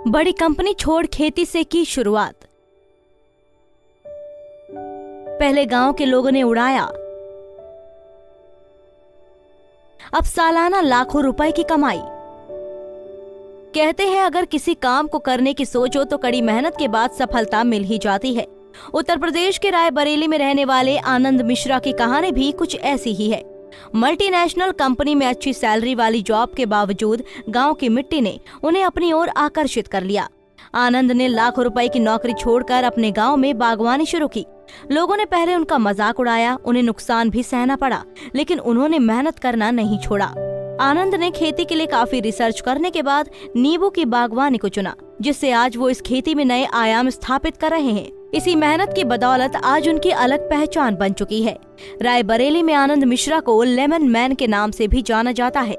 बड़ी कंपनी छोड़ खेती से की शुरुआत। पहले गांव के लोगों ने उड़ाया, अब सालाना लाखों रुपए की कमाई। कहते हैं अगर किसी काम को करने की सोचो तो कड़ी मेहनत के बाद सफलता मिल ही जाती है। उत्तर प्रदेश के रायबरेली में रहने वाले आनंद मिश्रा की कहानी भी कुछ ऐसी ही है। मल्टीनेशनल कंपनी में अच्छी सैलरी वाली जॉब के बावजूद गांव की मिट्टी ने उन्हें अपनी ओर आकर्षित कर लिया। आनंद ने लाखों रुपए की नौकरी छोड़कर अपने गांव में बागवानी शुरू की। लोगों ने पहले उनका मजाक उड़ाया, उन्हें नुकसान भी सहना पड़ा, लेकिन उन्होंने मेहनत करना नहीं छोड़ा। आनंद ने खेती के लिए काफी रिसर्च करने के बाद नींबू की बागवानी को चुना, जिससे आज वो इस खेती में नए आयाम स्थापित कर रहे हैं। इसी मेहनत की बदौलत आज उनकी अलग पहचान बन चुकी है। रायबरेली में आनंद मिश्रा को लेमन मैन के नाम से भी जाना जाता है।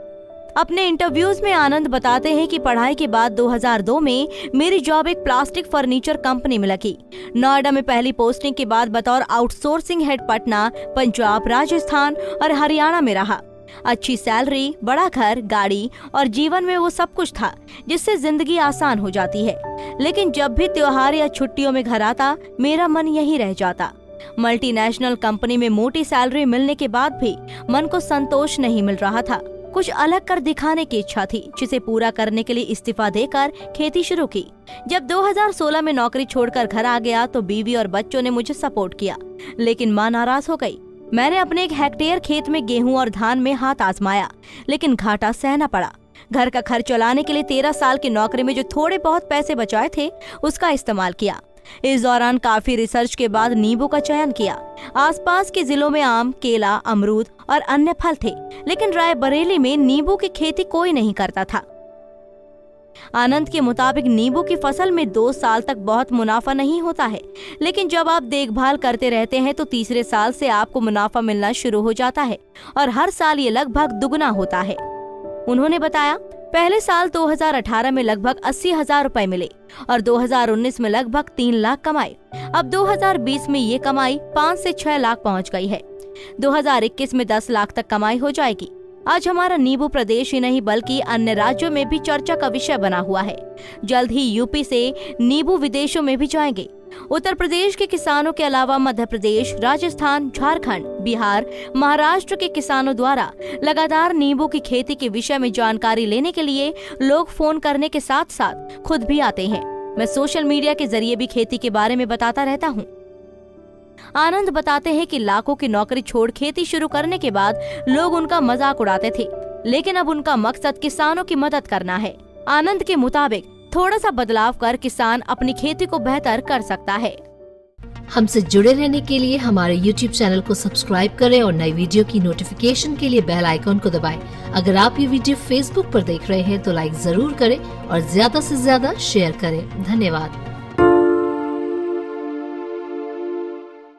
अपने इंटरव्यूज में आनंद बताते हैं कि पढ़ाई के बाद 2002 में मेरी जॉब एक प्लास्टिक फर्नीचर कंपनी में लगी। नोएडा में पहली पोस्टिंग के बाद बतौर आउटसोर्सिंग हेड पटना, पंजाब, राजस्थान और हरियाणा में रहा। अच्छी सैलरी, बड़ा घर, गाड़ी और जीवन में वो सब कुछ था जिससे जिंदगी आसान हो जाती है। लेकिन जब भी त्योहार या छुट्टियों में घर आता, मेरा मन यहीं रह जाता। मल्टीनेशनल कंपनी में मोटी सैलरी मिलने के बाद भी मन को संतोष नहीं मिल रहा था। कुछ अलग कर दिखाने की इच्छा थी, जिसे पूरा करने के लिए इस्तीफा देकर खेती शुरू की। जब 2016 में नौकरी छोड़कर घर आ गया तो बीवी और बच्चों ने मुझे सपोर्ट किया, लेकिन मां नाराज हो गई। मैंने अपने 1 हेक्टेयर खेत में गेहूं और धान में हाथ आजमाया, लेकिन घाटा सहना पड़ा। घर का खर्च चलाने के लिए 13 साल की नौकरी में जो थोड़े बहुत पैसे बचाए थे, उसका इस्तेमाल किया। इस दौरान काफी रिसर्च के बाद नींबू का चयन किया। आसपास के जिलों में आम, केला, अमरूद और अन्य फल थे, लेकिन रायबरेली में नींबू की खेती कोई नहीं करता था। आनंद के मुताबिक नींबू की फसल में 2 साल तक बहुत मुनाफा नहीं होता है, लेकिन जब आप देखभाल करते रहते हैं तो तीसरे साल से आपको मुनाफा मिलना शुरू हो जाता है और हर साल ये लगभग दुगना होता है। उन्होंने बताया, पहले साल 2018 में लगभग 80,000 रुपए मिले और 2019 में लगभग 3 लाख कमाए। अब 2020 में ये कमाई 5 से 6 लाख पहुंच गई है। 2021 में 10 लाख तक कमाई हो जाएगी। आज हमारा नींबू प्रदेश ही नहीं बल्कि अन्य राज्यों में भी चर्चा का विषय बना हुआ है। जल्द ही यूपी से नींबू विदेशों में भी जाएंगे। उत्तर प्रदेश के किसानों के अलावा मध्य प्रदेश, राजस्थान, झारखंड, बिहार, महाराष्ट्र के किसानों द्वारा लगातार नींबू की खेती के विषय में जानकारी लेने के लिए लोग फोन करने के साथ साथ खुद भी आते हैं। मैं सोशल मीडिया के जरिए भी खेती के बारे में बताता रहता हूँ। आनंद बताते हैं कि लाखों की नौकरी छोड़ खेती शुरू करने के बाद लोग उनका मजाक उड़ाते थे, लेकिन अब उनका मकसद किसानों की मदद करना है। आनंद के मुताबिक थोड़ा सा बदलाव कर किसान अपनी खेती को बेहतर कर सकता है। हमसे जुड़े रहने के लिए हमारे YouTube चैनल को सब्सक्राइब करें और नई वीडियो की नोटिफिकेशन के लिए बेल आइकॉन को दबाएं। अगर आप ये वीडियो Facebook पर देख रहे हैं तो लाइक जरूर करें और ज्यादा से ज्यादा शेयर करें। धन्यवाद।